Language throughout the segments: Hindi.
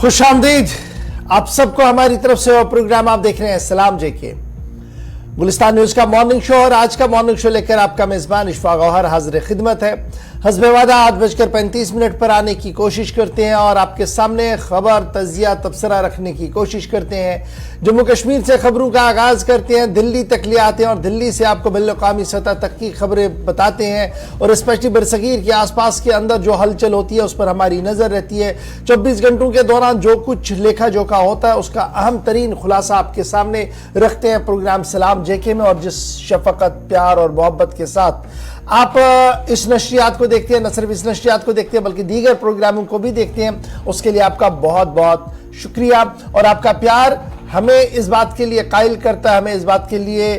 खुशामदीद आप सबको हमारी तरफ से। और प्रोग्राम आप देख रहे हैं सलाम जेके गुलिस्तान न्यूज का मॉर्निंग शो। और आज का मॉर्निंग शो लेकर आपका मेजबान इशफाक गौहर हाजिर खिदमत है। हस्बे वादा 8:35 पर आने की कोशिश करते हैं और आपके सामने खबर, तजिया, तबसरा रखने की कोशिश करते हैं। जम्मू कश्मीर से खबरों का आगाज करते हैं, दिल्ली तक ले आते हैं और दिल्ली से आपको बिल्कुल सतह तक की खबरें बताते हैं। और स्पेशली बरसगीर के आसपास के अंदर जो हलचल होती है उस पर हमारी नजर रहती है। 24 घंटों के दौरान जो कुछ लेखा जोखा होता है उसका अहम तरीन खुलासा आपके सामने रखते हैं प्रोग्राम सलाम जेके में। और जिस शफकत, प्यार और मोहब्बत के साथ आप इस नशरियात को देखते हैं, न सिर्फ इस नशरियात को देखते हैं बल्कि दीगर प्रोग्रामों को भी देखते हैं, उसके लिए आपका बहुत बहुत शुक्रिया। और आपका प्यार हमें इस बात के लिए कायल करता है, हमें इस बात के लिए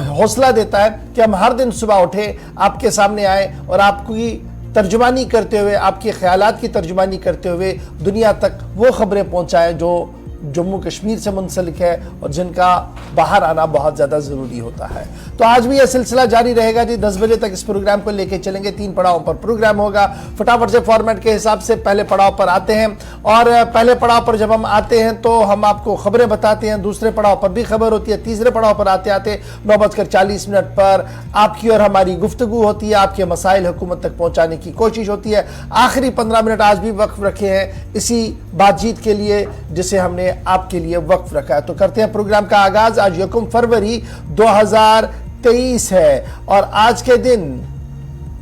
हौसला देता है कि हम हर दिन सुबह उठे, आपके सामने आए और आपकी तर्जुमानी करते हुए, आपके ख्यालात की तर्जुमानी करते हुए दुनिया तक वो खबरें पहुंचाएं जो जम्मू कश्मीर से मुंसलिक है और जिनका बाहर आना बहुत ज़्यादा ज़रूरी होता है। तो आज भी यह सिलसिला जारी रहेगा जी। 10 बजे तक इस प्रोग्राम को लेके चलेंगे। 3 पड़ाव पर प्रोग्राम होगा। फटाफट से फॉर्मेट के हिसाब से पहले पड़ाव पर आते हैं। और पहले पड़ाव पर जब हम आते हैं तो हम आपको खबरें बताते हैं। दूसरे पड़ाव पर भी खबर होती है। तीसरे पड़ाव पर आते आते 9:40 पर आपकी और हमारी गुफ्तगू होती है। आपके मसाइल हुकूमत तक पहुंचाने की कोशिश होती है। आखिरी 15 मिनट आज भी वक्फ रखे हैं इसी बातचीत के लिए जिसे हमने आपके लिए वक्फ रखा है। तो करते हैं प्रोग्राम का आगाज। आज 1 फरवरी 2023 है और आज के दिन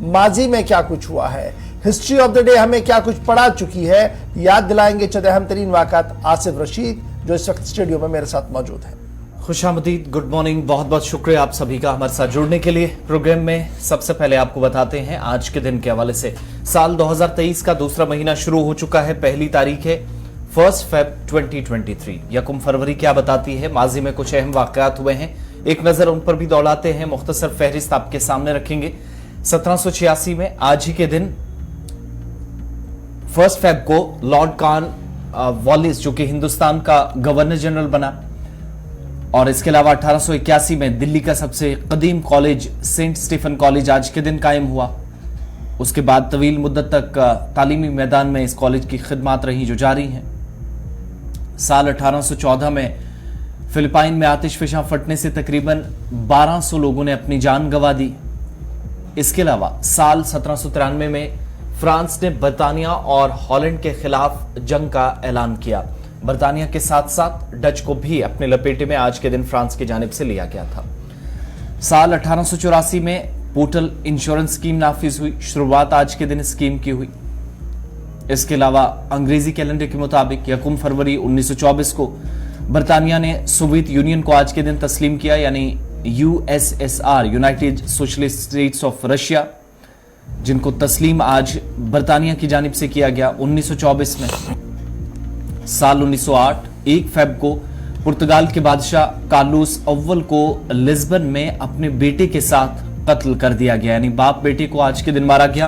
माजी में क्या कुछ हुआ है, हिस्ट्री ऑफ द डे हमें क्या कुछ पढ़ा चुकी है, याद दिलाएंगे चंद अहम तरीन वाक़ात आसिफ रशीद जो इस वक्त स्टूडियो में मेरे साथ मौजूद है। खुशामदीद, गुड मॉर्निंग, बहुत बहुत शुक्रिया आप सभी का हमारे साथ जुड़ने के लिए। प्रोग्राम में सबसे पहले आपको बताते हैं आज के दिन के हवाले से साल 2023 का दूसरा महीना शुरू हो चुका है। पहली तारीख है 1 फेब 2023। 1 फरवरी क्या बताती है, माजी में कुछ अहम वाक़यात हुए हैं, एक नजर उन पर भी दौड़ाते हैं। मुख्तसर फहरिस्त आपके सामने रखेंगे। 1786 में आज ही के दिन 1 फेब को लॉर्ड कॉर्न वॉलिस जो कि हिंदुस्तान का गवर्नर जनरल बना। और इसके अलावा 1881 में दिल्ली का सबसे कदीम कॉलेज सेंट स्टीफन कॉलेज आज के दिन कायम हुआ। उसके बाद तवील मुद्दत तक तालीमी मैदान में इस कॉलेज की खिदमात रही जो जारी हैं। साल 1814 में फिलिपाइन में आतिशफशां फटने से तकरीबन 1200 लोगों ने अपनी जान गंवा दी। इसके अलावा साल 1793 में फ्रांस ने बरतानिया और हॉलैंड के खिलाफ जंग का ऐलान किया। बरतानिया के साथ साथ डच को भी अपने लपेटे में आज के दिन फ्रांस की जानिब से लिया गया था। साल 1884 में पोर्टल इंश्योरेंस स्कीम नाफिज हुई। शुरुआत आज के दिन स्कीम की हुई। इसके अलावा अंग्रेजी कैलेंडर के मुताबिक 1 फरवरी 1924 को बरतानिया ने सोवियत यूनियन को आज के दिन तस्लीम किया, यानी USSR, United socialist states of Russia, जिनको तस्लीम आज बरतानिया की जानिब से किया गया 1924 में। साल 1908 1 फेब को पुर्तगाल के बादशाह कार्लोस अव्वल को लिस्बन में अपने बेटे के साथ कत्ल कर दिया गया, यानी बाप बेटे को आज के दिन मारा गया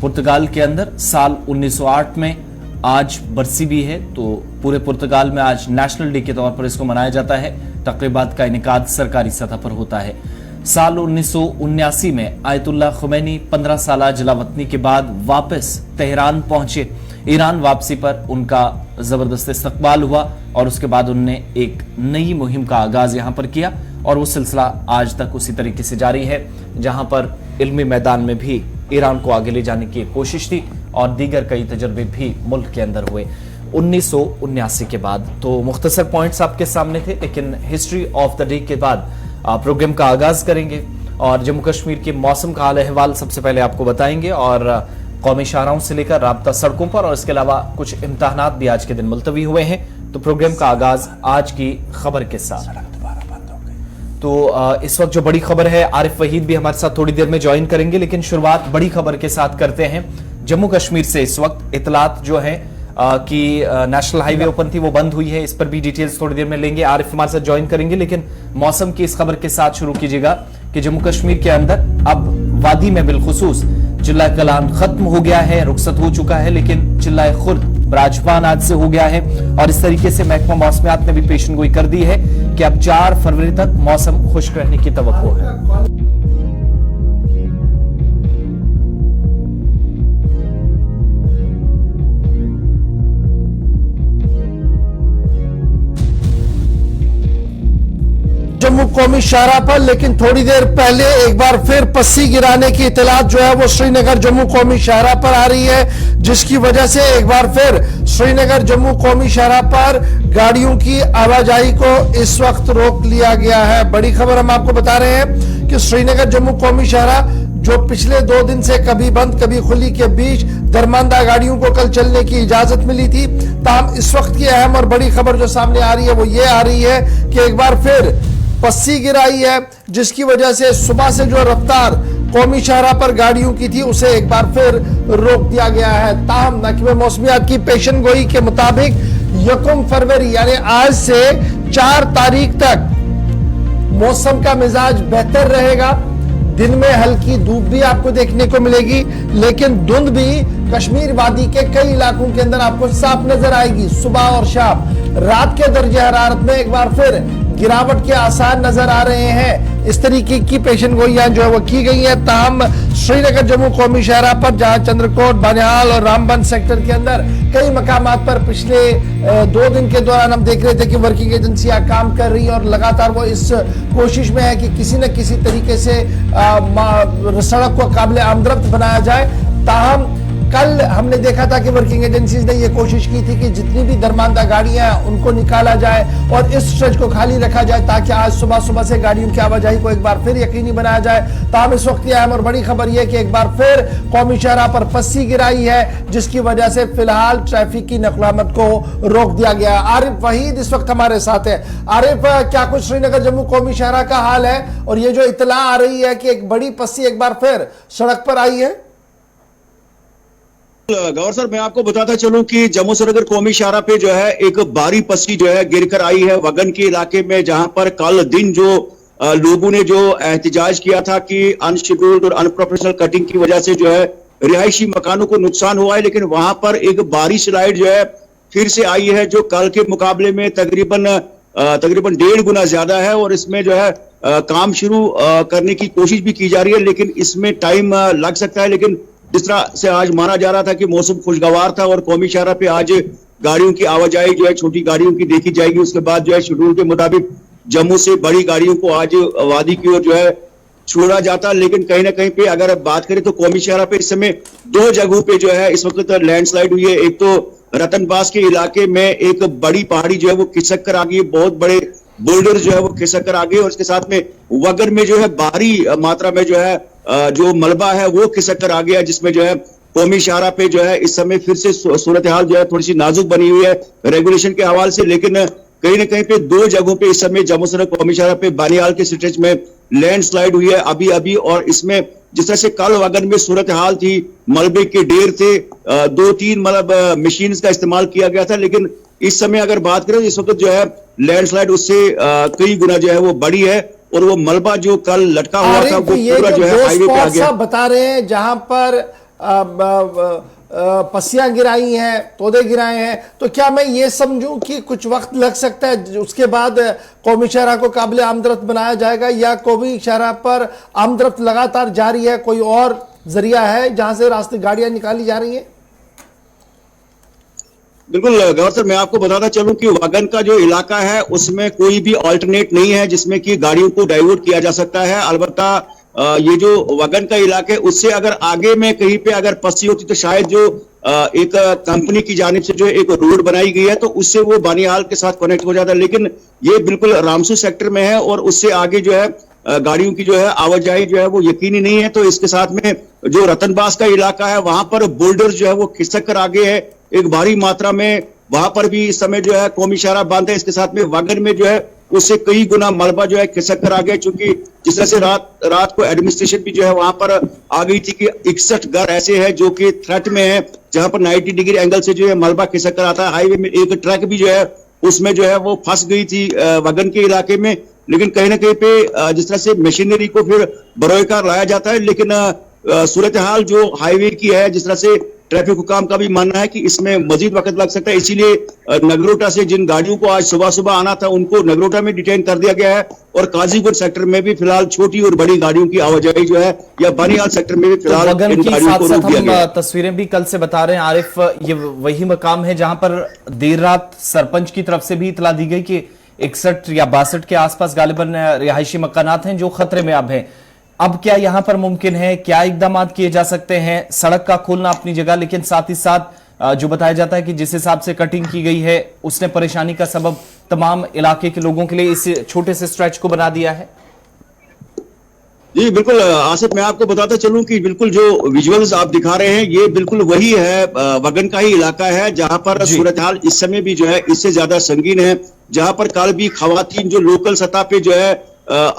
पुर्तगाल के अंदर। साल 1908 में आज बरसी भी है, तो पूरे पुर्तगाल में आज नेशनल डे के तौर पर इसको मनाया जाता है। तकरीबात का इनेकाद सरकारी सतह पर होता है। साल 1979 में आयतुल्लाह खुमैनी 15 साल जलावतनी के बाद वापस तेहरान पहुंचे। ईरान वापसी पर उनका जबरदस्त इस्तकबाल हुआ और उसके बाद उन्होंने एक नई मुहिम का आगाज यहां पर किया और वो सिलसिला आज तक उसी तरीके से जारी है, जहां पर इल्मी मैदान में भी ईरान को आगे ले जाने की कोशिश थी और दीगर कई तजर्बे भी मुल्क के अंदर हुए 1979 के बाद। तो मुख्तसर पॉइंट्स आपके सामने थे, लेकिन हिस्ट्री ऑफ द डे के बाद प्रोग्राम का आगाज करेंगे और जम्मू कश्मीर के मौसम का हाल अहवाल सबसे पहले आपको बताएंगे और कौमी शाहराहों से लेकर राब्ता सड़कों पर और इसके अलावा कुछ इम्तिहानात भी आज के दिन मुलतवी हुए हैं। तो प्रोग्राम का आगाज आज की खबर के साथ। तो इस वक्त जो बड़ी खबर है, आरिफ वहीद भी हमारे साथ थोड़ी देर में ज्वाइन करेंगे, लेकिन शुरुआत बड़ी खबर के साथ करते हैं। जम्मू कश्मीर से इस वक्त इतलात जो है कि नेशनल हाईवे ओपन थी वो बंद हुई है, इस पर भी डिटेल्स थोड़ी देर में लेंगे। आरिफ हमारे साथ ज्वाइन करेंगे, लेकिन मौसम की इस खबर के साथ शुरू कीजिएगा कि जम्मू कश्मीर के अंदर अब वादी में बिलखुसूस चिल्लाए कलाम खत्म हो गया है, रुखसत हो चुका है, लेकिन चिल्लाए खुर्द बराजबान आज से हो गया है। और इस तरीके से महकमा मौसमियात ने भी पेशनगोई कर दी है कि अब 4 फरवरी तक मौसम खुश्क रहने की तवक्को है। जम्मू कौमी शाहराह पर, लेकिन थोड़ी देर पहले एक बार फिर पस्सी गिराने की इतलात जो है वो श्रीनगर जम्मू कौमी शाहराह पर आ रही है, जिसकी वजह से एक बार फिर श्रीनगर जम्मू कौमी शाहराह पर गाड़ियों की आवाजाही को इस वक्त रोक लिया गया है। बड़ी खबर हम आपको बता रहे हैं कि श्रीनगर जम्मू कौमी शाहराह जो पिछले 2 दिन से कभी बंद कभी खुली के बीच दरमानदा गाड़ियों को कल चलने की इजाजत मिली थी, ताहम इस वक्त की अहम और बड़ी खबर जो सामने आ रही है वो ये आ रही है कि एक बार फिर पस्सी गिराई है, जिसकी वजह से सुबह से जो रफ्तार कौमी शाहराह पर गाड़ियों की थी उसे एक बार फिर रोक दिया गया है। ताहम महकमे मौसमियात की पेशन गोई के मुताबिक 1 फरवरी यानी आज से 4 तारीख तक मौसम का मिजाज बेहतर रहेगा। दिन में हल्की धूप भी आपको देखने को मिलेगी, लेकिन धुंध भी कश्मीर वादी के कई इलाकों के अंदर आपको साफ नजर आएगी सुबह और शाम। रात के दर्जे हरारत में एक बार फिर गिरावट के आसार नजर आ रहे हैं। इस तरीके की पेशन गोइयां जो है वो की गई है। ताहम श्रीनगर जम्मू कौमी शाहराह पर जहां चंद्रकोट, बानिहाल और रामबन सेक्टर के अंदर कई मकामात पर पिछले 2 दिन के दौरान हम देख रहे थे कि वर्किंग एजेंसियां काम कर रही हैं और लगातार वो इस कोशिश में है कि किसी न किसी तरीके से सड़क को काबिल आमदरफ्त बनाया जाए। ताहम कल हमने देखा था कि वर्किंग एजेंसीज ने यह कोशिश की थी कि जितनी भी दरमानदा गाड़ियां हैं उनको निकाला जाए और इस स्ट्रेच को खाली रखा जाए ताकि आज सुबह सुबह से गाड़ियों की आवाजाही को एक बार फिर यकीनी बनाया जाए। ताहम इस वक्त की अहम और बड़ी खबर यह कि एक बार फिर कौमी शाहराह पर पस्सी गिराई है, जिसकी वजह से फिलहाल ट्रैफिक की नकलामत को रोक दिया गया। आरिफ वहीद इस वक्त हमारे साथ है। आरिफ, क्या कुछ श्रीनगर जम्मू कौमी शाहराह का हाल है और ये जो इतला आ रही है कि एक बड़ी पस्सी एक बार फिर सड़क पर आई है? गौर सर, मैं आपको बताता चलूं कि जम्मू श्रीनगर कौमी शाहराह पे जो है एक भारी पस्सी जो है गिरकर आई है वगन के इलाके में, जहां पर कल दिन जो लोगों ने जो एहतजाज किया था कि अनशेड्यूल्ड और अनप्रोफेशनल कटिंग की वजह से जो है रिहायशी मकानों को नुकसान हुआ है, लेकिन वहां पर एक बारिश लाइट जो है फिर से आई है जो कल के मुकाबले में तकरीबन 1.5 गुना ज्यादा है और इसमें जो है काम शुरू करने की कोशिश भी की जा रही है, लेकिन इसमें टाइम लग सकता है। लेकिन जिस तरह से आज माना जा रहा था कि मौसम खुशगवार था और कौमी शाहराह पे आज गाड़ियों की आवाजाही जो है छोटी गाड़ियों की देखी जाएगी, उसके बाद जो है शेड्यूल के मुताबिक जम्मू से बड़ी गाड़ियों को आज वादी की ओर जो है छोड़ा जाता। लेकिन कहीं ना कहीं पे अगर बात करें तो कौमी शाहराह पे इस समय 2 जगहों पे जो है इस वक्त लैंडस्लाइड हुई है। एक तो रतनबास के इलाके में एक बड़ी पहाड़ी जो है वो खिसक कर आ गई, बहुत बड़े बोल्डर जो है वो खिसक कर आ गए और इसके साथ में वगर में जो है भारी मात्रा में जो है जो मलबा है वो खिसक कर आ गया, जिसमें जो है कौमी शाहराह पे जो है इस समय फिर से सूरत हाल जो है थोड़ी सी नाजुक बनी हुई है रेगुलेशन के हवाले से। लेकिन कहीं ना कहीं पे 2 जगहों पे इस समय जम्मू श्रीनगर कौमी शाहराह पे बानिहाल के स्ट्रेच में लैंडस्लाइड हुई है अभी अभी, और इसमें जिस तरह से कल वगन में सूरत हाल थी, मलबे के ढेर थे, 2-3 मतलब मशीन का इस्तेमाल किया गया था, लेकिन इस समय अगर बात करें इस वक्त जो है लैंडस्लाइड उससे कई गुना जो है वो बड़ी है और वो मलबा जो कल लटका हुआ था वो पूरा जो है हाईवे पे आ गया। बता रहे हैं जहां पर पस्सियां गिराई हैं, तोदे गिराए हैं, तो क्या मैं ये समझूं कि कुछ वक्त लग सकता है उसके बाद कौमी शाहराह को काबिल आमदरफ्त बनाया जाएगा, या कौमी शाहराह पर आमदरफ्त लगातार जारी है? कोई और जरिया है जहां से रास्ते गाड़ियां निकाली जा रही हैं? बिल्कुल गौर सर, मैं आपको बताता चलूं कि वगन का जो इलाका है उसमें कोई भी ऑल्टरनेट नहीं है जिसमें कि गाड़ियों को डाइवर्ट किया जा सकता है। अलबत्ता ये जो वगन का इलाका है उससे अगर आगे में कहीं पे अगर पस्सी होती तो शायद जो एक कंपनी की जानिब से जो एक रोड बनाई गई है तो उससे वो बानिहाल के साथ कनेक्ट हो जाता है, लेकिन ये बिल्कुल रामसू सेक्टर में है और उससे आगे जो है गाड़ियों की जो है आवाजाही जो है वो यकीनी नहीं है। तो इसके साथ में जो रतनबास का इलाका है वहां पर बोल्डर जो है वो खिसक कर आगे है एक भारी मात्रा में, वहां पर भी इस समय जो है कौमी शाहराह बंद है। इसके साथ में वगन में जो है उससे कई गुना मलबा जो है खिसक कर आ गया, चूंकि जिस तरह से रात को एडमिनिस्ट्रेशन भी जो है वहां पर आ गई थी कि 61 घर ऐसे हैं जो कि थ्रेट में है, जहां पर 90 डिग्री एंगल से जो है मलबा खिसक कर आता है। हाईवे में एक ट्रक भी जो है उसमें जो है वो फंस गई थी वगन के इलाके में, लेकिन कहीं ना कहीं पे जिस तरह से मशीनरी को फिर बरोएकार लाया जाता है, लेकिन सूरत हाल जो हाईवे की है, जिस तरह से ट्रैफिक हुकाम का भी मानना है कि इसमें मजीद वक्त लग सकता है, इसीलिए नगरोटा से जिन गाड़ियों को आज सुबह सुबह आना था उनको नगरोटा में डिटेन कर दिया गया है और काजीपुर सेक्टर में भी फिलहाल छोटी और बड़ी गाड़ियों की आवाजाही जो है या बानिहाल सेक्टर में भी फिलहाल इन गाड़ियों को रोक दिया गया है। तस्वीरें भी कल से बता रहे हैं आरिफ, ये वही मकाम है जहां पर देर रात सरपंच की तरफ से भी इतला दी गई कि 61 या 62 के आसपास गालिबन रिहायशी मकानात हैं जो खतरे में अब हैं। अब क्या यहां पर मुमकिन है, क्या इकदाम किए जा सकते हैं? सड़क का खोलना अपनी जगह, लेकिन साथ ही साथ जो बताया जाता है कि जिस हिसाब से कटिंग की गई है उसने परेशानी का सबब तमाम इलाके के लोगों के लिए इस छोटे से स्ट्रेच को बना दिया है। जी बिल्कुल आसिफ, मैं आपको बताता चलूं कि बिल्कुल जो विजुअल्स आप दिखा रहे हैं ये बिल्कुल वही है, वगन का ही इलाका है जहां पर सूरत हाल इस समय भी जो है इससे ज्यादा संगीन है। जहां पर कल भी खवातीन जो लोकल सतह पे जो है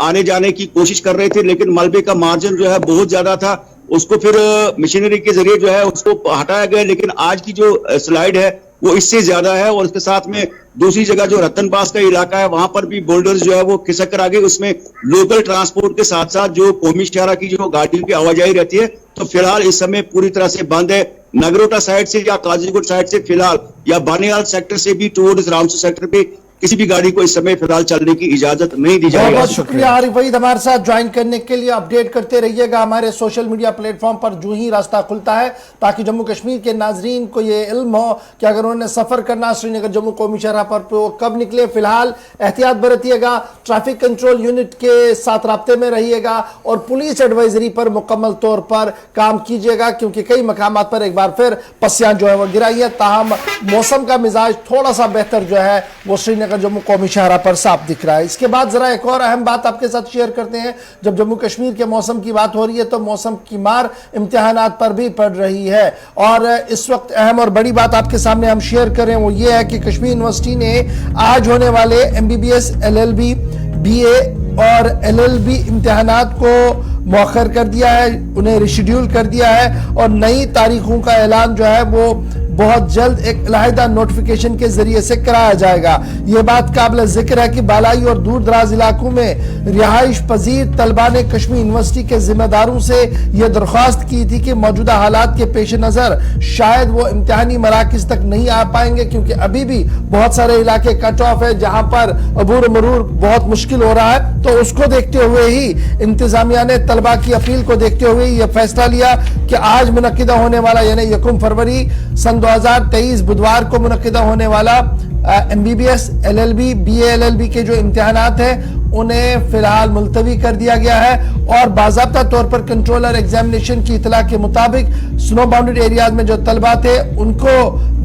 आने जाने की कोशिश कर रहे थे, लेकिन मलबे का मार्जिन जो है बहुत ज्यादा था, उसको फिर मशीनरी के जरिए जो है उसको हटाया गया। लेकिन आज की जो स्लाइड है वो इससे ज्यादा है, और इसके साथ में दूसरी जगह जो रतनबास का इलाका है वहां पर भी बोल्डर्स जो है वो खिसक कर आ गए। उसमें लोकल ट्रांसपोर्ट के साथ साथ जो कौमी शहरा की जो गाड़ियों की आवाजाही रहती है तो फिलहाल इस समय पूरी तरह से बंद है। नगरोटा साइड से या काजीगुट साइड से फिलहाल, या बानीहाल सेक्टर से भी टुवर्ड्स रामसू सेक्टर पे किसी भी गाड़ी को इस समय फिलहाल चलने की इजाजत नहीं दी जाएगी। बहुत शुक्रिया आरिफ वहीद हमारे साथ ज्वाइन करने के लिए। अपडेट करते रहिएगा हमारे सोशल मीडिया प्लेटफॉर्म पर जो ही रास्ता खुलता है, ताकि जम्मू कश्मीर के नाजरीन को ये इल्म हो कि अगर उन्होंने सफर करना श्रीनगर जम्मू कौमी शहरा पर वो कब निकले। फिलहाल एहतियात बरतिएगा, ट्रैफिक कंट्रोल यूनिट के साथ राब्ते में रहिएगा और पुलिस एडवाइजरी पर मुकम्मल तौर पर काम कीजिएगा, क्योंकि कई मकामात पर एक बार फिर पस्सियां जो है वो गिराई है। ताहम मौसम का मिजाज थोड़ा सा बेहतर जो है वो श्रीनगर जम्मू कौमी शहरा पर साफ दिख रहा है। इसके बाद जरा एक और अहम बात आपके साथ शेयर करते हैं। जब जम्मू कश्मीर के मौसम की बात हो रही है तो मौसम की मार इम्तिहानात पर भी पड़ रही है, और इस वक्त अहम और बड़ी बात आपके सामने हम शेयर करें वो ये है कि कश्मीर यूनिवर्सिटी ने आज होने वाले MBBS, LLB, BA और LLB इम्तिहानात को मौखर कर दिया है, उन्हें रिशेड्यूल कर दिया है, और नई तारीखों का ऐलान जो है वो बहुत जल्द एक अलहदा नोटिफिकेशन के जरिए से कराया जाएगा। यह बात काबिल जिक्र है कि बालाई और दूर दराज इलाकों में रिहाइश पजीर तलबा ने कश्मीर यूनिवर्सिटी के जिम्मेदारों से यह दरख्वास्त की थी कि मौजूदा हालात के पेश नजर शायद वो इम्तिहानी मराकज तक नहीं आ पाएंगे, क्योंकि अभी भी बहुत सारे इलाके कट ऑफ है जहां पर अबूर मरूर बहुत मुश्किल हो रहा है। तो उसको देखते हुए ही इंतजामिया ने तलबा की अपील को देखते हुए यह फैसला लिया कि आज मुनक्किदा होने वाला यानी 1 फरवरी सन 2023 बुधवार को मुनक्किदा होने वाला MBBS, LLB, BA, LLB के जो इम्तिहानात हैं उन्हें फिलहाल मुलतवी कर दिया गया है, और बाज़ाब्ता तौर पर कंट्रोलर एग्जामिनेशन की इतला के मुताबिक स्नो बाउंडेड एरियाज में जो तलबा थे उनको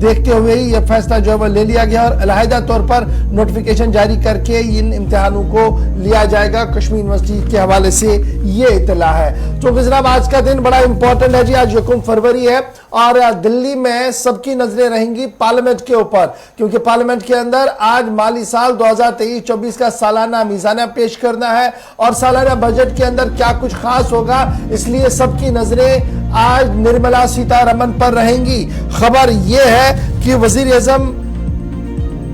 देखते हुए ही यह फैसला जो है वो ले लिया गया, और अलहदा तौर पर नोटिफिकेशन जारी करके इन इम्तिहानों को लिया जाएगा। कश्मीर यूनिवर्सिटी के हवाले से ये इतला है। तो जनाब आज का दिन बड़ा इंपॉर्टेंट है जी, आज 1 फरवरी है, और दिल्ली में सबकी नजरें रहेंगी पार्लियामेंट के ऊपर, क्योंकि पार्लियामेंट के अंदर आज माली साल 2023-24 का सालाना मीज़ाना पेश करना है, और सालाना बजट के अंदर क्या कुछ खास होगा, इसलिए सबकी नजरें आज निर्मला सीतारमण पर रहेंगी। खबर यह है कि वजीर आजम,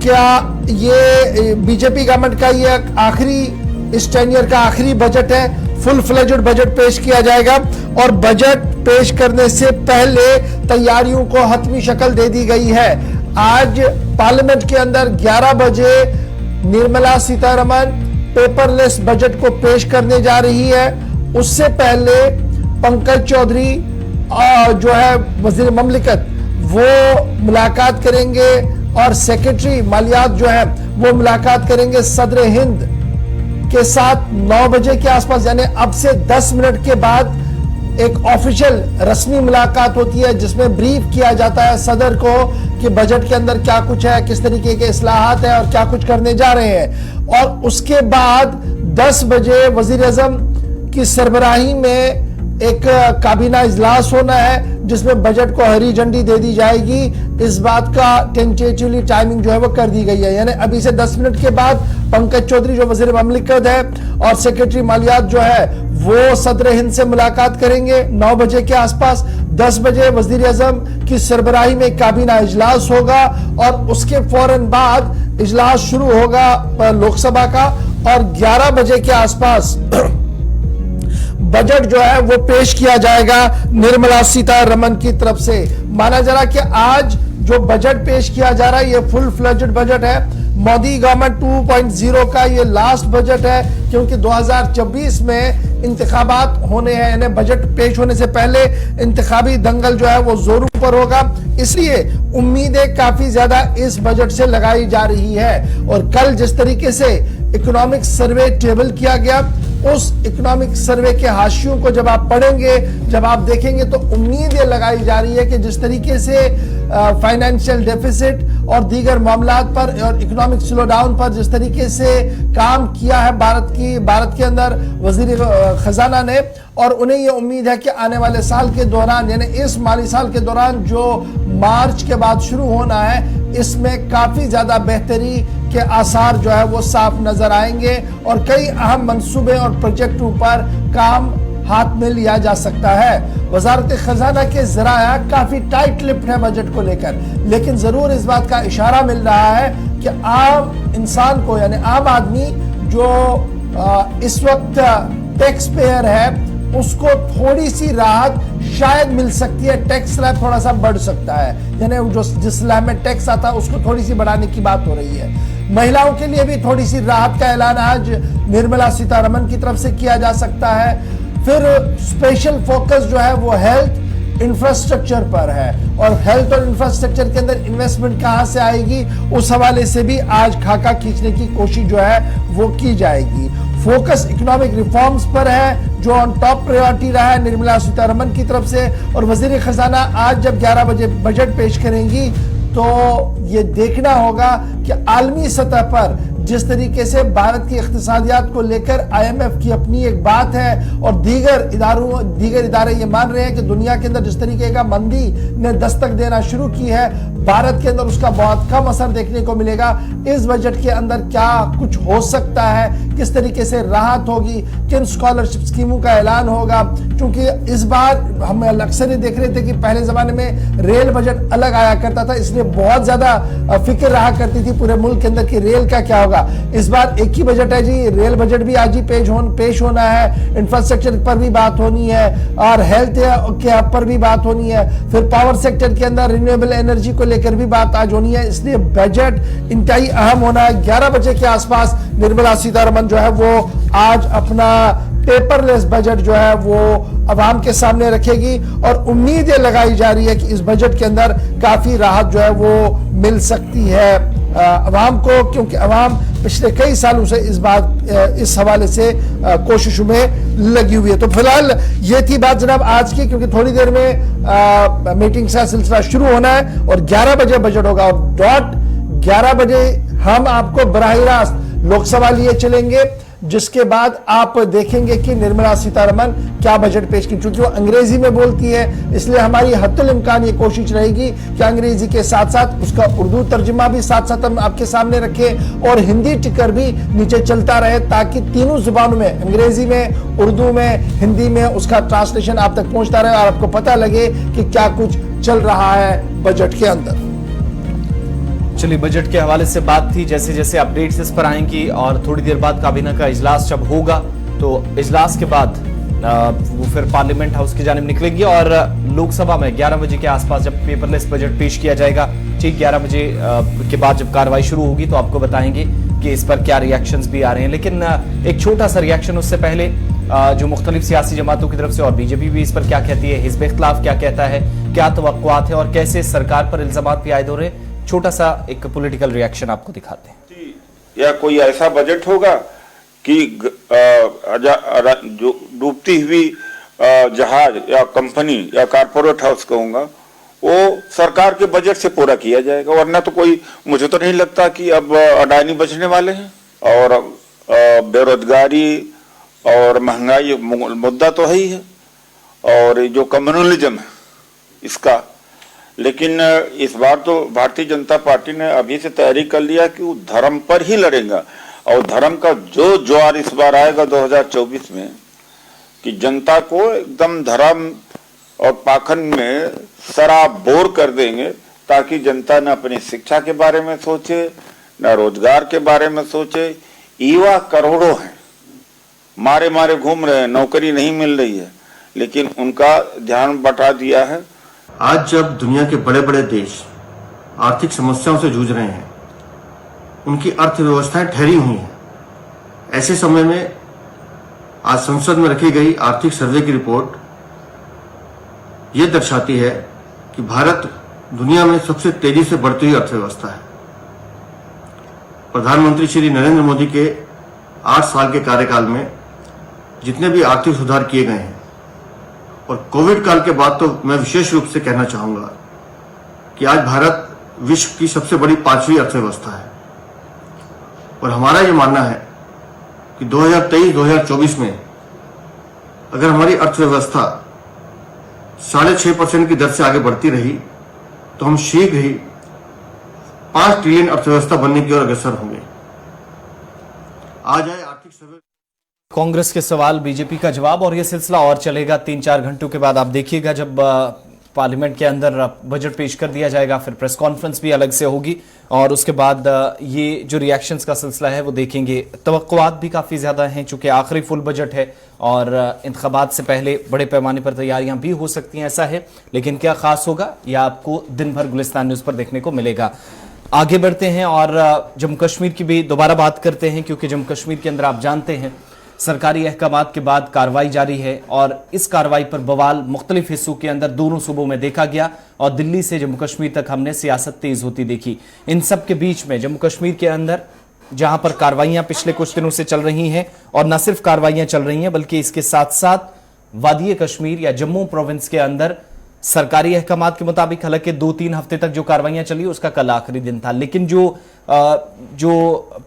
क्या ये बीजेपी गवर्नमेंट का ये आखिरी इस टेन्योर का आखिरी बजट है, फुल फ्लेजेड बजट पेश किया जाएगा, और बजट पेश करने से पहले तैयारियों को हतमी शक्ल दे दी गई है। आज पार्लियामेंट के अंदर 11 बजे निर्मला सीतारमण पेपरलेस बजट को पेश करने जा रही है। उससे पहले पंकज चौधरी जो है वजीर ममलिकत, वो मुलाकात करेंगे, और सेक्रेटरी मालियात जो है वो मुलाकात करेंगे सदर हिंद के साथ 9 बजे के आसपास, यानी अब से 10 मिनट के बाद एक ऑफिशियल रस्मी मुलाकात होती है जिसमें ब्रीफ किया जाता है सदर को कि बजट के अंदर क्या कुछ है, किस तरीके के इस्लाहात है और क्या कुछ करने जा रहे हैं। और उसके बाद 10 बजे वजीर आजम की सरबराही में एक काबीना इजलास होना है जिसमें बजट को हरी झंडी दे दी जाएगी। इस बात का टेंटेटिवली टाइमिंग जो है वो कर दी गई है, यानी अभी से 10 मिनट के बाद पंकज चौधरी जो वजीर ममलिकत है और सेक्रेटरी मालियात जो है वो सदर हिंद से मुलाकात करेंगे 9 बजे के आसपास। 10 बजे वजीर आजम की सरबराही में काबीना इजलास होगा, और उसके फौरन बाद इजलास शुरू होगा लोकसभा का, और 11 बजे के आसपास बजट जो है वो पेश किया जाएगा निर्मला सीतारमण की तरफ से। माना जा रहा कि आज जो बजट पेश किया जा रहा है ये फुल फ्लेजेड बजट है। मोदी गवर्नमेंट 2.0 का ये लास्ट बजट है, क्योंकि 2024 में इंतखाबात होने हैं, यानी बजट पेश होने से पहले इंतखाबी दंगल जो है वो जोरों पर होगा। इसलिए उम्मीदें काफी ज्यादा इस बजट से लगाई जा रही है। और कल जिस तरीके से इकोनॉमिक सर्वे टेबल किया गया, उस इकोनॉमिक सर्वे के हाशियों को जब आप पढ़ेंगे, जब आप देखेंगे, तो उम्मीद ये लगाई जा रही है कि जिस तरीके से फाइनेंशियल डेफिसिट और दीगर मामलात पर और इकोनॉमिक स्लो डाउन पर जिस तरीके से काम किया है भारत के अंदर वजीर खजाना ने, और उन्हें ये उम्मीद है कि आने वाले साल के दौरान, यानी इस माली साल के दौरान जो मार्च के बाद शुरू होना है, इसमें काफी ज्यादा बेहतरी के आसार जो है वो साफ नजर आएंगे और कई अहम मंसूबे और प्रोजेक्टों पर काम हाथ में लिया जा सकता है। वजारत खजाना के जराया काफी टाइट लिप्ड है बजट को लेकर, लेकिन जरूर इस बात का इशारा मिल रहा है कि आम इंसान को, यानी आम आदमी जो इस वक्त टैक्स पेयर है, उसको थोड़ी सी राहत शायद मिल सकती है। टैक्स स्लैब थोड़ा सा बढ़ सकता है, यानी जो जिस स्लैब में टैक्स आता है उसको थोड़ी सी बढ़ाने की बात हो रही है। महिलाओं के लिए भी थोड़ी सी राहत का ऐलान आज निर्मला सीतारमण की तरफ से किया जा सकता है। फिर स्पेशल फोकस जो है वो हेल्थ इंफ्रास्ट्रक्चर पर है, और हेल्थ और इंफ्रास्ट्रक्चर के अंदर इन्वेस्टमेंट कहां से आएगी, उस हवाले से भी आज खाका खींचने की कोशिश जो है वो की जाएगी। फोकस इकोनॉमिक रिफॉर्म्स पर है, जो ऑन टॉप प्रायोरिटी रहा है निर्मला सीतारमण की तरफ से। और वजीर खजाना आज जब 11 बजे बजट पेश करेंगी, तो ये देखना होगा कि आलमी सतह पर जिस तरीके से भारत की इक्तिसादियात को लेकर IMF की अपनी एक बात है, और दीगर इदारे ये मान रहे हैं कि दुनिया के अंदर जिस तरीके का मंदी ने दस्तक देना शुरू की है, भारत के अंदर उसका बहुत कम असर देखने को मिलेगा। इस बजट के अंदर क्या कुछ हो सकता है, किस तरीके से राहत होगी, किन स्कॉलरशिप स्कीमों का ऐलान होगा, क्योंकि इस बार हम अक्सर ही देख रहे थे कि पहले जमाने में रेल बजट अलग आया करता था, इसलिए बहुत ज्यादा फिक्र रहा करती थी पूरे मुल्क के अंदर कि रेल का क्या होगा। इस बार एक ही बजट है जी, रेल बजट भी आज ही पेश होना है, इंफ्रास्ट्रक्चर पर भी बात होनी है, और हेल्थ के पर भी बात होनी है, फिर पावर सेक्टर के अंदर रिन्यूएबल एनर्जी को लेकर भी बात आज होनी है। इसलिए बजट इंतहाई अहम होना है। 11 बजे के आसपास निर्मला सीतारमण जो है वो आज अपना पेपरलेस बजट जो है वो अवाम के सामने रखेगी, और उम्मीद ये लगाई जा रही है कि इस बजट के अंदर काफी राहत जो है वो मिल सकती है अवाम को, क्योंकि अवाम पिछले कई सालों से इस हवाले से कोशिशों में लगी हुई है। तो फिलहाल ये थी बात जनाब आज की, क्योंकि थोड़ी देर में मीटिंग का सिलसिला शुरू होना है और 11 बजे बजट होगा, और डॉट 11 बजे हम आपको बराह रास्त लोकसभा लिए चलेंगे, जिसके बाद आप देखेंगे कि निर्मला सीतारमण क्या बजट पेश की। चूंकि वो अंग्रेजी में बोलती है, इसलिए हमारी हद्दुल इम्कान ये कोशिश रहेगी कि अंग्रेजी के साथ साथ उसका उर्दू तर्जुमा भी साथ साथ हम आपके सामने रखें, और हिंदी टिकर भी नीचे चलता रहे, ताकि तीनों जुबानों में, अंग्रेजी में, उर्दू में, हिंदी में, उसका ट्रांसलेशन आप तक पहुंचता रहे और आपको पता लगे कि क्या कुछ चल रहा है बजट के अंदर। चलिए, बजट के हवाले से बात थी। जैसे जैसे अपडेट्स इस पर आएंगी, और थोड़ी देर बाद काबीना का इजलास जब होगा, तो इजलास के बाद वो फिर पार्लियामेंट हाउस की जानिब निकलेगी, और लोकसभा में 11 बजे के आसपास जब पेपरलेस बजट पेश किया जाएगा, ठीक 11 बजे के बाद जब कार्रवाई शुरू होगी, तो आपको बताएंगे कि इस पर क्या रिएक्शंस भी आ रहे हैं। लेकिन एक छोटा सा रिएक्शन उससे पहले, जो मुख्तलिफ सियासी जमातों की तरफ से, और बीजेपी भी इस पर क्या कहती है, हिज़्ब इख्तिलाफ क्या कहता है, क्या तवक्कुआत है, और कैसे सरकार पर इल्जामात भी आयद हो रहे हैं, छोटा सा एक पॉलिटिकल रिएक्शन आपको दिखाते हैं। या कोई ऐसा बजट होगा कि जो डूबती हुई जहाज या कंपनी या कारपोरेट हाउस कहूंगा, वो सरकार के बजट से पूरा किया जाएगा, वरना तो कोई, मुझे तो नहीं लगता कि अब अडानी बचने वाले हैं। और बेरोजगारी और महंगाई मुद्दा तो है ही है, और जो कम्युनलिज्म है इसका, लेकिन इस बार तो भारतीय जनता पार्टी ने अभी से तैयारी कर लिया कि वो धर्म पर ही लड़ेगा, और धर्म का जो ज्वार इस बार आएगा 2024 में, कि जनता को एकदम धर्म और पाखंड में सराबोर कर देंगे, ताकि जनता न अपनी शिक्षा के बारे में सोचे, न रोजगार के बारे में सोचे। युवा करोड़ों हैं, मारे मारे घूम रहे हैं, नौकरी नहीं मिल रही है, लेकिन उनका ध्यान बटा दिया है। आज जब दुनिया के बड़े बड़े देश आर्थिक समस्याओं से जूझ रहे हैं, उनकी अर्थव्यवस्थाएं ठहरी हुई हैं। ऐसे समय में आज संसद में रखी गई आर्थिक सर्वे की रिपोर्ट ये दर्शाती है कि भारत दुनिया में सबसे तेजी से बढ़ती हुई अर्थव्यवस्था है। प्रधानमंत्री श्री नरेंद्र मोदी के 8 साल के कार्यकाल में जितने भी आर्थिक सुधार किए गए हैं, और कोविड काल के बाद तो मैं विशेष रूप से कहना चाहूंगा कि आज भारत विश्व की सबसे बड़ी 5वीं अर्थव्यवस्था है। और हमारा ये मानना है कि 2023-2024 में अगर हमारी अर्थव्यवस्था 6.5% की दर से आगे बढ़ती रही तो हम शीघ्र ही 5 ट्रिलियन अर्थव्यवस्था बनने की ओर अग्रसर होंगे। आज आए आर्थिक सर्वे। कांग्रेस के सवाल, बीजेपी का जवाब, और यह सिलसिला और चलेगा 3-4 घंटों के बाद। आप देखिएगा जब पार्लियामेंट के अंदर बजट पेश कर दिया जाएगा, फिर प्रेस कॉन्फ्रेंस भी अलग से होगी, और उसके बाद ये जो रिएक्शंस का सिलसिला है वो देखेंगे। तवक्कुआत भी काफ़ी ज़्यादा हैं चूंकि आखिरी फुल बजट है और इंतखाबात से पहले बड़े पैमाने पर तैयारियां भी हो सकती हैं, ऐसा है। लेकिन क्या खास होगा यह आपको दिन भर गुलिस्तान न्यूज़ पर देखने को मिलेगा। आगे बढ़ते हैं और जम्मू कश्मीर की भी दोबारा बात करते हैं, क्योंकि जम्मू कश्मीर के अंदर आप जानते हैं सरकारी अहकामात के बाद कार्रवाई जारी है, और इस कार्रवाई पर बवाल मुख्तलिफ हिस्सों के अंदर दोनों सूबों में देखा गया, और दिल्ली से जम्मू कश्मीर तक हमने सियासत तेज होती देखी। इन सब के बीच में जम्मू कश्मीर के अंदर जहां पर कार्रवाइयां पिछले कुछ दिनों से चल रही हैं, और न सिर्फ कार्रवाइयां चल रही हैं बल्कि इसके साथ साथ वादी कश्मीर या जम्मू प्रोविंस के अंदर सरकारी अहकामात के मुताबिक हालांकि 2-3 हफ्ते तक जो कार्रवाइयां चली उसका कल आखिरी दिन था, लेकिन जो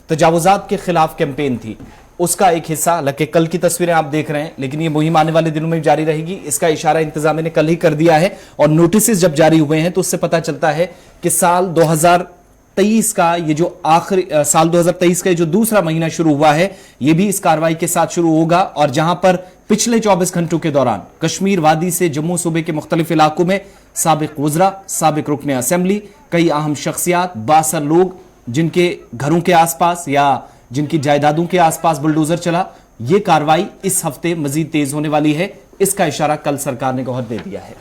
तजावुजात के खिलाफ कैंपेन थी उसका एक हिस्सा, हालांकि कल की तस्वीरें आप देख रहे हैं, लेकिन ये मुहिम आने वाले दिनों में भी जारी रहेगी, इसका इशारा इंतजामिया ने कल ही कर दिया है। और नोटिस जब जारी हुए हैं तो उससे पता चलता है कि साल 2023 का ये जो आखिरी साल 2023 का जो दूसरा महीना शुरू हुआ है, ये भी इस कार्रवाई के साथ शुरू होगा। और जहां पर पिछले 24 घंटों के दौरान कश्मीर वादी से जम्मू सूबे के मुख्तलिफ इलाकों में साबिक वज़रा, साबिक रुकन असेंबली, कई अहम शख्सियात, 62 लोग जिनके घरों के आसपास या जिनकी जायदादों के आसपास बुलडोजर चला, यह कार्रवाई इस हफ्ते मजीद तेज होने वाली है। इसका इशारा कल सरकार ने गौहर दे दिया है।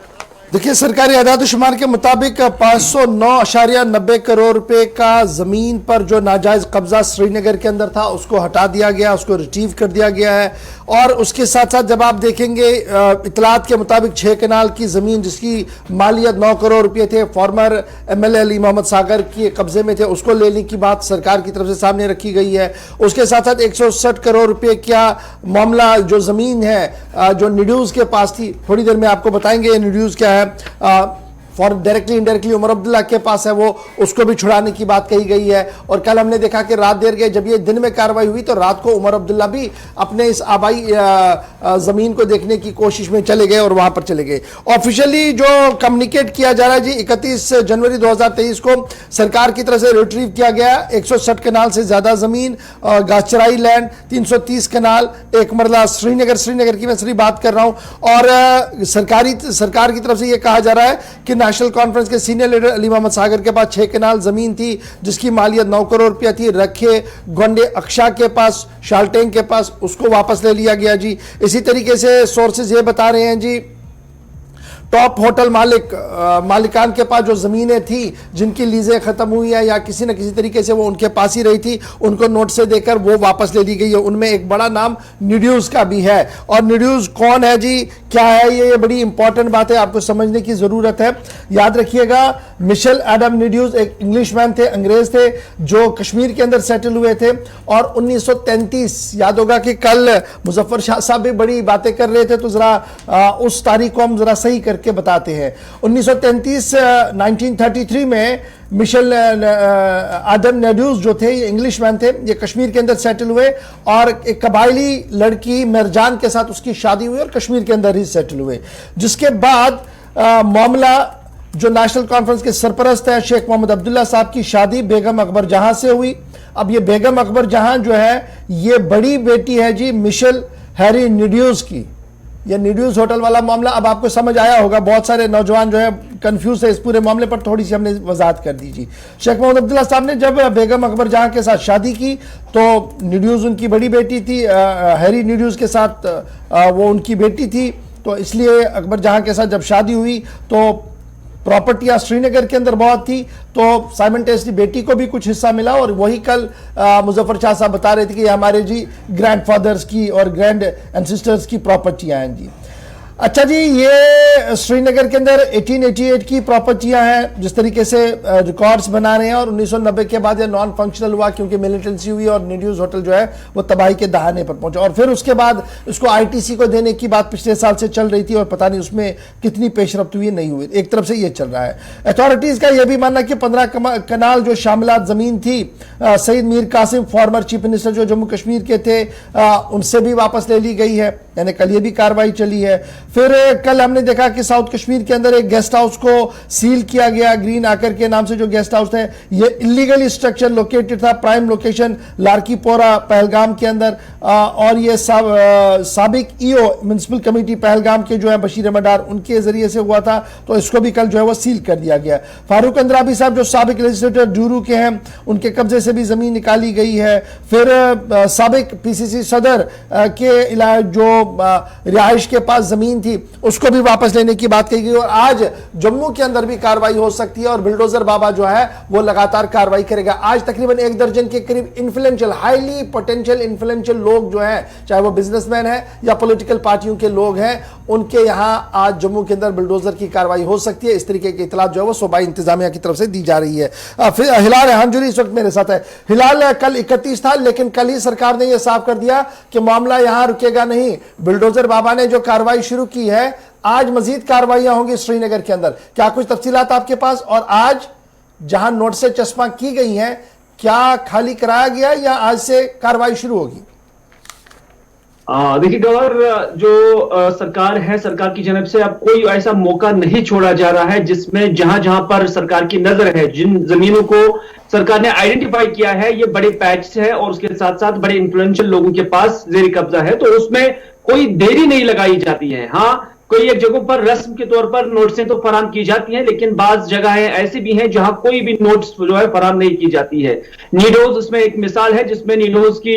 देखिए, सरकारी आदाद-ओ-शुमार के मुताबिक 509.90 करोड़ रुपए का जमीन पर जो नाजायज कब्जा श्रीनगर के अंदर था उसको हटा दिया गया, उसको रिट्रीव कर दिया गया है। और उसके साथ साथ जब आप देखेंगे इतलात के मुताबिक 6 कनाल की जमीन जिसकी मालियत 9 करोड़ रुपए थे, फॉर्मर MLA अली मोहम्मद सागर के कब्जे में थे, उसको लेने की बात सरकार की तरफ से सामने रखी गई है। उसके साथ साथ 160 करोड़ रुपए का मामला जो जमीन है जो निड्यूज के पास थी, थोड़ी देर में आपको बताएंगे ये निड्यूज क्या है, for directly indirectly Omar Abdullah के पास है, वो उसको भी छुड़ाने की बात कही गई है। और कल हमने देखा कि रात देर गए, जब ये दिन में कार्रवाई हुई तो रात को उमर अब्दुल्ला भी अपने इस आबाई जमीन को देखने की कोशिश में चले गए और वहां पर चले गए। ऑफिशियली जो कम्युनिकेट किया जा रहा है जी, 31 जनवरी 2023 को सरकार की तरफ से रिट्रीव किया गया 160 कनाल से ज्यादा जमीन, गाछचराई लैंड 330 कनाल, एक मरला श्रीनगर की मैं सिर्फ बात कर रहा हूं। और सरकार की तरफ से यह कहा जा रहा है कि नेशनल कॉन्फ्रेंस के सीनियर लीडर अली मोहम्मद सागर के पास 6 कनाल जमीन थी जिसकी मालियत 9 करोड़ रुपया थी, रखे गोंडे अक्षा के पास, शालटेंग के पास, उसको वापस ले लिया गया जी। इसी तरीके से सोर्सेज ये बता रहे हैं जी, टॉप होटल मालिकान के पास जो ज़मीनें थी जिनकी लीजें ख़त्म हुई है या किसी न किसी तरीके से वो उनके पास ही रही थी, उनको नोट से देकर वो वापस ले ली गई है। उनमें एक बड़ा नाम निड्यूज का भी है। और निड्यूज कौन है जी, क्या है ये बड़ी इंपॉर्टेंट बात है, आपको समझने की ज़रूरत है। याद रखिएगा, मिशेल एडम निड्यूज एक इंग्लिशमैन थे, अंग्रेज थे, जो कश्मीर के अंदर सेटल हुए थे। और 1933, याद होगा कि कल मुजफ्फर शाह साहब भी बड़ी बातें कर रहे थे, तो ज़रा उस तारीख को हम ज़रा सही करके बताते हैं। 1933 में मिशेल एडम निड्यूज जो थे, ये इंग्लिशमैन थे, ये कश्मीर के अंदर सेटल हुए और एक कबायली लड़की मिर्जान के साथ उसकी शादी हुई और कश्मीर के अंदर ही सेटल हुए। जिसके बाद मामला जो नेशनल कॉन्फ्रेंस के सरपरस्त है शेख मोहम्मद अब्दुल्ला साहब की शादी बेगम अकबर जहां से हुई। अब ये बेगम अकबर जहां जो है ये बड़ी बेटी है जी मिशेल हैरी निड्यूज की। ये निड्यूज होटल वाला मामला अब आपको समझ आया होगा, बहुत सारे नौजवान जो है कंफ्यूज है इस पूरे मामले पर, थोड़ी सी हमने वजाहत कर दी जी। शेख मोहम्मद अब्दुल्ला साहब ने जब बेगम अकबर जहां के साथ शादी की तो निड्यूज उनकी बड़ी बेटी थी, हैरी निड्यूज के साथ वो उनकी बेटी थी, तो इसलिए अकबर जहां के साथ जब शादी हुई तो प्रॉपर्टियां श्रीनगर के अंदर बहुत थी, तो साइमल्टेनियसली बेटी को भी कुछ हिस्सा मिला। और वही कल मुजफ्फर शाह साहब बता रहे थे कि ये हमारे जी ग्रैंडफादर्स की और ग्रैंड एंसेस्टर्स की प्रॉपर्टियां हैं जी। अच्छा जी, ये श्रीनगर के अंदर 1888 की प्रॉपर्टियां हैं जिस तरीके से रिकॉर्ड्स बना रहे हैं, और 1990 के बाद ये नॉन फंक्शनल हुआ क्योंकि मिलिटेंसी हुई और न्यूज होटल जो है वो तबाही के दहाने पर पहुंचा। और फिर उसके बाद उसको आईटीसी को देने की बात पिछले साल से चल रही थी और पता नहीं उसमें कितनी पेशरफ्त हुई, नहीं हुई। एक तरफ से ये चल रहा है। अथॉरिटीज का यह भी मानना कि 15 कनाल जो शामिलात जमीन थी, Syed Mir Qasim former chief minister जो जम्मू कश्मीर के थे, उनसे भी वापस ले ली गई है, यानी कल ये भी कार्रवाई चली है। फिर कल हमने देखा कि साउथ कश्मीर के अंदर एक गेस्ट हाउस को सील किया गया, ग्रीन आकर के नाम से जो गेस्ट हाउस है, ये इलीगली स्ट्रक्चर लोकेटेड था, प्राइम लोकेशन लारकीपोरा पहलगाम के अंदर। और ये साबिक ईओ म्युनिसिपल कमेटी पहलगाम के जो है बशीर अहमद डार, उनके जरिए से हुआ था, तो इसको भी कल जो है वो सील कर दिया गया। फारूक अंद्राबी साहब जो साबिक लेजिस्लेटर डूरू के हैं, उनके कब्जे से भी जमीन निकाली गई है। फिर साबिक पीसीसी सदर के जो रिहाइश के पास जमीन थी उसको भी वापस लेने की बात कही गई। और आज जम्मू के अंदर भी कार्रवाई हो सकती है और बिल्डोजर बाबा जो है वो लगातार कार्रवाई करेगा। आज तकरीबन 1 दर्जन के करीब इन्फ्लुएंशियल, हाईली पोटेंशियल इन्फ्लुएंशियल लोग जो हैं, चाहे वो बिजनेसमैन हैं या पॉलिटिकल पार्टियों के लोग हैं, उनके यहां आज जम्मू के अंदर बिल्डोजर की कार्रवाई हो सकती है। इस तरीके की इतलात जो है वो सूबाई इंतजामिया की तरफ से दी जा रही है। फिर हिलाल हांजुरी इस वक्त मेरे साथ है। हिलाल, कल 31 था, लेकिन कल ही सरकार ने यह साफ कर दिया कि मामला यहां रुकेगा नहीं। बिल्डोजर बाबा ने जो कार्रवाई शुरू की है, आज मजीद कार्रवाइयां होंगी श्रीनगर के अंदर। क्या कुछ तफसीलात आपके पास? और आज जहां नोट से चश्मा की गई हैं, क्या खाली कराया गया या आज से कार्रवाई शुरू होगी? देखिए गवर, जो सरकार है, सरकार की जानब से अब कोई ऐसा मौका नहीं छोड़ा जा रहा है जिसमें जहां जहां पर सरकार की नजर है, जिन जमीनों को सरकार ने आइडेंटिफाई किया है ये बड़े पैच है और उसके साथ साथ बड़े इन्फ्लुएंशियल लोगों के पास जेर कब्जा है, तो उसमें कोई देरी नहीं लगाई जाती है। हाँ, कोई एक जगहों पर रस्म के तौर पर नोट्सें तो फराम की जाती हैं, लेकिन बाज जगहें ऐसी भी हैं जहां कोई भी नोट्स जो है फराम नहीं की जाती है। नीडोज उसमें एक मिसाल है, जिसमें नीडोज की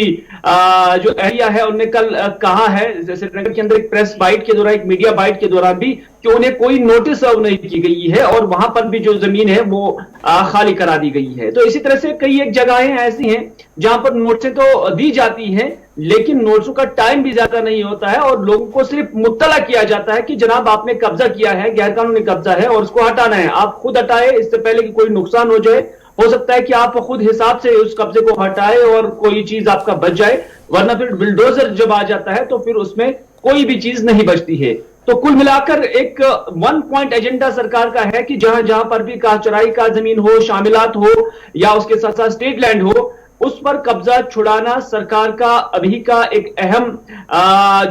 जो एरिया है, उन्होंने कल कहा है श्रीनगर के अंदर एक प्रेस बाइट के दौरान, एक मीडिया बाइट के दौरान भी, कि उन्हें कोई नोटिस सर्व नहीं की गई है और वहां पर भी जो जमीन है वो खाली करा दी गई है। तो इसी तरह से कई एक जगहें ऐसी हैं जहां पर नोट्सें तो दी जाती हैं, लेकिन नोट्सों का टाइम भी ज्यादा नहीं होता है और लोगों को सिर्फ मुत्तला किया जाता है कि जनाब आपने कब्जा किया है, गैरकानूनी कब्जा है और उसको हटाना है, आप खुद हटाए इससे पहले कि कोई नुकसान हो जाए। हो सकता है कि आप खुद हिसाब से उस कब्जे को हटाए और कोई चीज आपका बच जाए, वरना फिर बिल्डोजर जब आ जाता है तो फिर उसमें कोई भी चीज नहीं बचती है। तो कुल मिलाकर एक 1 पॉइंट एजेंडा सरकार का है कि जहां जहां पर भी काचराई का जमीन हो, शामिलात हो या उसके साथ साथ स्टेट लैंड हो, उस पर कब्जा छुड़ाना सरकार का अभी का एक अहम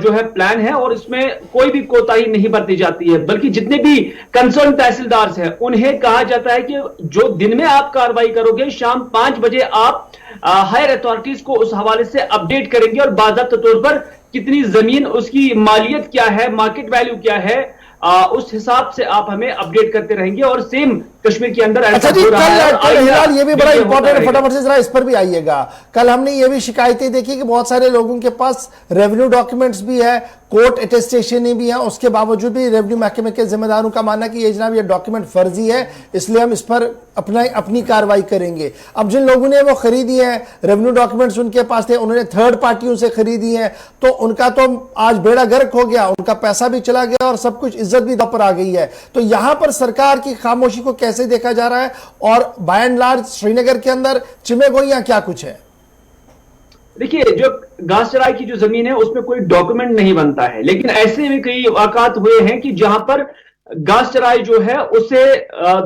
जो है प्लान है और इसमें कोई भी कोताही नहीं बरती जाती है। बल्कि जितने भी कंसर्न तहसीलदार हैं उन्हें कहा जाता है कि जो दिन में आप कार्रवाई करोगे, शाम 5 बजे आप हायर अथॉरिटीज को उस हवाले से अपडेट करेंगे और बाकायदा तौर पर कितनी जमीन, उसकी मालियत क्या है, मार्केट वैल्यू क्या है, उस हिसाब से आप हमें अपडेट करते रहेंगे। और सेम कश्मीर के अंदर ऐसा हो रहा है। कल हिलाल, ये भी बड़ा इंपॉर्टेंट, फटाफट से जरा इस पर भी आइएगा। कल हमने ये भी शिकायतें देखी कि बहुत सारे लोगों के पास रेवेन्यू डॉक्यूमेंट्स भी है, कोर्ट अटेस्टेशन भी है, उसके बावजूद भी रेवेन्यू महकमे के जिम्मेदारों का मानना कि ये जनाब ये डॉक्यूमेंट फर्जी है, इसलिए हम इस पर अपनी कार्रवाई करेंगे। अब जिन लोगों ने वो खरीदी है, रेवेन्यू डॉक्यूमेंट्स उनके पास थे, उन्होंने थर्ड पार्टियों से खरीदी है, तो उनका तो आज बेड़ा गर्क हो गया, उनका पैसा भी चला गया और सब कुछ, इज्जत भी दपर आ गई है। तो यहां पर सरकार की खामोशी को कैसे देखा जा रहा है और बाय एंड लार्ज श्रीनगर के अंदर चिमे गोइयां क्या कुछ है? देखिए, जो घास चराई की जो जमीन है उसमें कोई डॉक्यूमेंट नहीं बनता है, लेकिन ऐसे भी कई वाकयात हुए हैं कि जहां पर घास चराई जो है उसे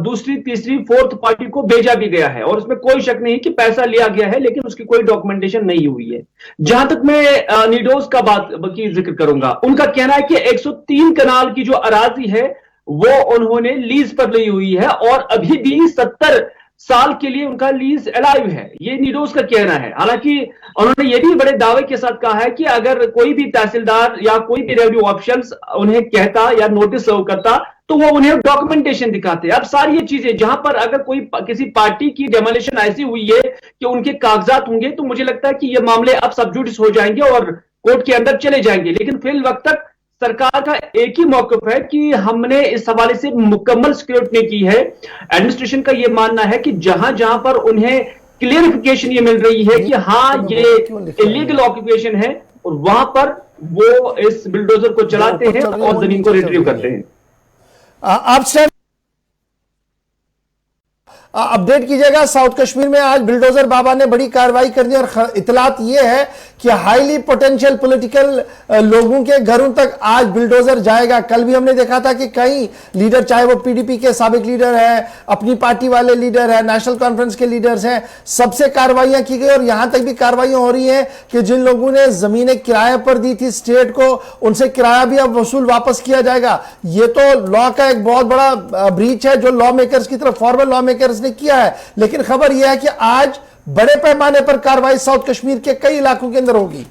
दूसरी, तीसरी, फोर्थ पार्टी को भेजा भी गया है और उसमें कोई शक नहीं कि पैसा लिया गया है, लेकिन उसकी कोई डॉक्यूमेंटेशन नहीं हुई है। जहां तक मैं नीडोज का बात की जिक्र करूंगा, उनका कहना है कि 103 कनाल की जो अराजी है वो उन्होंने लीज पर ली हुई है और अभी भी 70 साल के लिए उनका लीज अलाइव है, ये नीडोज का कहना है। हालांकि उन्होंने ये भी बड़े दावे के साथ कहा है कि अगर कोई भी तहसीलदार या कोई भी रेवेन्यू ऑफिशियल्स उन्हें कहता या नोटिस सर्व करता तो वो उन्हें डॉक्यूमेंटेशन दिखाते। अब सारी ये चीजें जहां पर अगर कोई किसी पार्टी की डेमोलिशन ऐसी हुई है कि उनके कागजात होंगे, तो मुझे लगता है कि ये मामले अब सब जुडिस हो जाएंगे और कोर्ट के अंदर चले जाएंगे, लेकिन फिल वक्त तक सरकार का एक ही मौकफ है कि हमने इस हवाले से मुकम्मल स्क्रूटनी की है। एडमिनिस्ट्रेशन का यह मानना है कि जहां जहां पर उन्हें क्लियरिफिकेशन ये मिल रही है कि हाँ ये इलीगल ऑक्यूपेशन है, और वहां पर वो इस बिल्डोजर को चलाते हैं और जमीन को रिट्रीव करते हैं। आप अपडेट कीजिएगा। साउथ कश्मीर में आज बिल्डोजर बाबा ने बड़ी कार्रवाई कर दी और इतलात यह है कि हाईली पोटेंशियल पॉलिटिकल लोगों के घरों तक आज बिल्डोजर जाएगा। कल भी हमने देखा था कि कई लीडर, चाहे वो पीडीपी के साबिक लीडर है, अपनी पार्टी वाले लीडर है, नेशनल कॉन्फ्रेंस के लीडर्स हैं, सबसे कार्रवाइयां की गई और यहां तक भी कार्रवाइयां हो रही हैं कि जिन लोगों ने जमीनें किराए पर दी थी स्टेट को, उनसे किराया भी अब वसूल वापस किया जाएगा। यह तो लॉ का एक बहुत बड़ा ब्रीच है जो लॉ मेकर्स की तरफ, फॉर्मल लॉ मेकर्स ने किया है। लेकिन खबर यह है कि आज बड़े पैमाने पर कार्रवाई साउथ कश्मीर के कई इलाकों के अंदर होगी।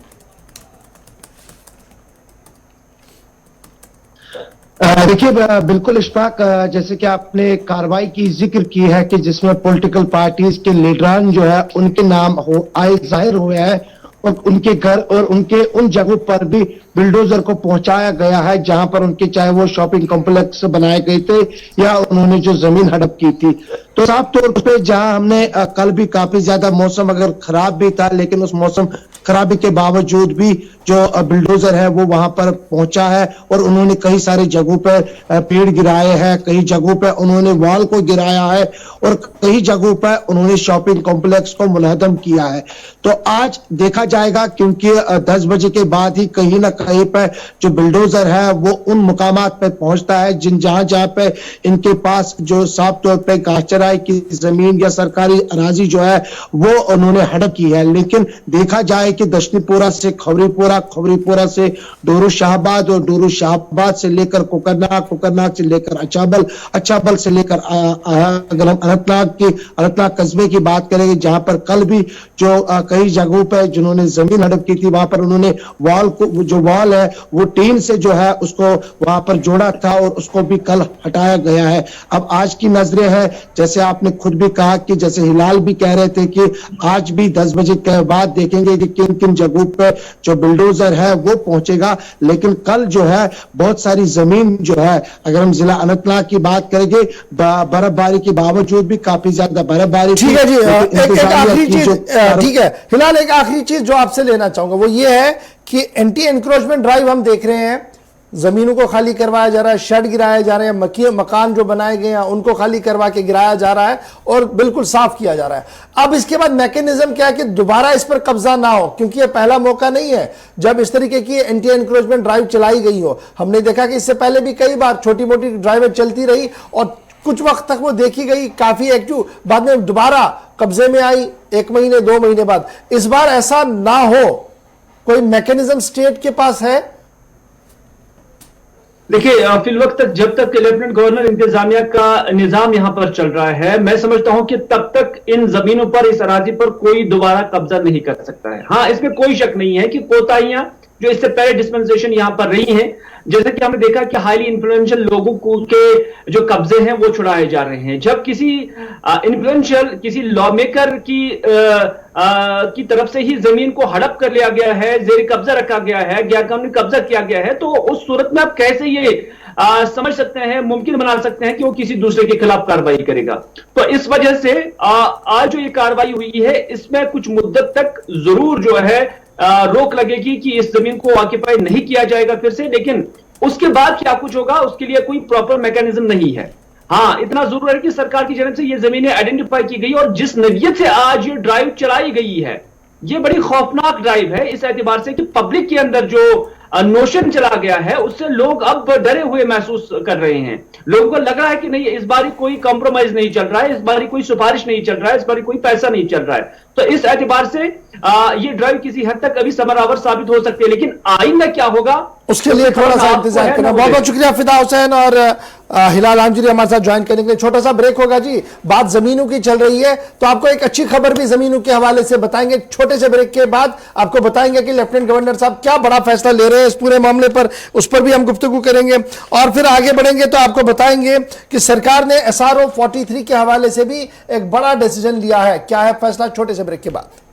देखिए बिल्कुल इशफाक, जैसे कि आपने कार्रवाई की जिक्र की है कि जिसमें पॉलिटिकल पार्टीज के लीडरान जो है उनके नाम आए जाहिर हुए हैं और उनके घर और उनके उन जगहों पर भी बिल्डोजर को पहुंचाया गया है जहां पर उनके चाहे वो शॉपिंग कॉम्प्लेक्स बनाए गए थे या उन्होंने जो जमीन हड़प की थी। तो साफ तौर पे जहां हमने कल भी काफी ज्यादा मौसम अगर खराब भी था, लेकिन उस मौसम खराबी के बावजूद भी जो बिल्डोजर है वो वहां पर पहुंचा है और उन्होंने कई सारी जगहों पर पेड़ गिराए हैं, कई जगहों पर उन्होंने वॉल को गिराया है और कई जगहों पर उन्होंने शॉपिंग कॉम्प्लेक्स को मुनहदम किया है। तो आज देखा जाएगा, क्योंकि 10 बजे के बाद ही कहीं ना कहीं पर जो बिल्डोजर है वो उन मुकामात पे पहुंचता है जहां जहां पे इनके पास जो साफ तौर पे घासचराई की जमीन या सरकारी अराजी जो है वो उन्होंने हड़प की है। लेकिन देखा जाए कि दशनीपुरा से खबरीपुरा, खबरीपुरा से डोरू शाहबाद और डोरू शाहबाद से लेकर कोकरनाग, कोकरनाग से लेकर अचाबल, अचाबल से लेकर अगर हम अनंतनाग कस्बे की बात करेंगे जहां पर कल भी जो कई जगहों पर जिन्होंने जमीन हड़प की थी वहां पर उन्होंने वॉल को, जो वॉल है वो टीन से जो है उसको वहां पर जोड़ा था और उसको भी कल हटाया गया है। अब आज की नजरें हैं, जैसे आपने खुद भी कहा कि जैसे हिलाल भी कह रहे थे कि आज भी 10 बजे के बाद देखेंगे कि किन किन जगहों पर जो बिल्डोजर है वो पहुंचेगा। लेकिन कल जो है बहुत सारी जमीन जो है, अगर हम जिला अनंतनाग की बात करेंगे, बर्फबारी के बावजूद भी काफी ज्यादा बर्फबारी। ठीक है जी, एक आखिरी चीज, ठीक है हिलाल, एक आखिरी चीज जो आपसे लेना चाहूंगा वो ये है कि एंटी एनक्रोचमेंट ड्राइव हम देख रहे हैं, जमीनों को खाली करवाया जा रहा है, शेड गिराए जा रहे हैं, मकान जो बनाए गए हैं उनको खाली करवा के गिराया जा रहा है और बिल्कुल साफ किया जा रहा है। अब इसके बाद मैकेनिज्म क्या है कि दोबारा इस पर कब्जा ना हो, क्योंकि यह पहला मौका नहीं है जब इस तरीके की एंटी एनक्रोचमेंट ड्राइव चलाई गई हो। हमने देखा कि इससे पहले भी कई बार छोटी मोटी ड्राइवें चलती रही और कुछ वक्त तक वो देखी गई काफी एक्टिव, बाद में दोबारा कब्जे में आई 1 महीने 2 महीने बाद। इस बार ऐसा ना हो, कोई मैकेनिज्म स्टेट के पास है? देखिए फिल वक्त तक, जब तक लेफ्टिनेंट गवर्नर इंतजामिया का निजाम यहां पर चल रहा है, मैं समझता हूं कि तब तक इन जमीनों पर, इस अराजी पर कोई दोबारा कब्जा नहीं कर सकता है। हाँ, इसमें कोई शक नहीं है कि कोताहियां जो इससे पहले डिस्पेंसेशन यहां पर रही हैं, जैसे कि हमने देखा कि हाईली इन्फ्लुएंशियल लोगों को के जो कब्जे हैं वो छुड़ाए जा रहे हैं। जब किसी इन्फ्लुएंशियल, किसी लॉ मेकर की तरफ से ही जमीन को हड़प कर लिया गया है, जेर कब्जा रखा गया है, गैरकानूनी कब्जा किया गया है, तो उस सूरत में आप कैसे ये समझ सकते हैं, मुमकिन बना सकते हैं कि वो किसी दूसरे के खिलाफ कार्रवाई करेगा। तो इस वजह से आज जो ये कार्रवाई हुई है इसमें कुछ मुद्दत तक जरूर जो है रोक लगेगी कि इस जमीन को ऑक्यूपाई नहीं किया जाएगा फिर से, लेकिन उसके बाद क्या कुछ होगा उसके लिए कोई प्रॉपर मैकेनिज्म नहीं है। हाँ, इतना जरूर है कि सरकार की जानब से ये जमीनें आइडेंटिफाई की गई और जिस नवियत से आज ये ड्राइव चलाई गई है, ये बड़ी खौफनाक ड्राइव है इस एतबार से कि पब्लिक के अंदर जो नोशन चला गया है उससे लोग अब डरे हुए महसूस कर रहे हैं। लोगों को लग रहा है कि नहीं, इस बार कोई कॉम्प्रोमाइज नहीं चल रहा है, इस बार कोई सिफारिश नहीं चल रहा है, इस बार कोई पैसा नहीं चल रहा है। तो इस एतबार से ये ड्राइव किसी हद तक अभी समरावर साबित हो सकती है, लेकिन आइंदा क्या होगा उसके लिए थोड़ा सा इंतजार करना। बहुत बहुत शुक्रिया फिदा हुसैन और हिलाल आमजरी हमारे साथ ज्वाइन करने के लिए। छोटा सा ब्रेक होगा जी, बात जमीनों की चल रही है तो आपको एक अच्छी खबर भी जमीनों के हवाले से बताएंगे। छोटे से ब्रेक के बाद आपको बताएंगे कि लेफ्टिनेंट गवर्नर साहब क्या बड़ा फैसला ले रहे हैं इस पूरे मामले पर, उस पर भी हम गुफ्तगू करेंगे और फिर आगे बढ़ेंगे तो आपको बताएंगे कि सरकार ने SRO 43 के हवाले से भी एक बड़ा डिसीजन लिया है। क्या है फैसला, छोटे से ब्रेक के बाद।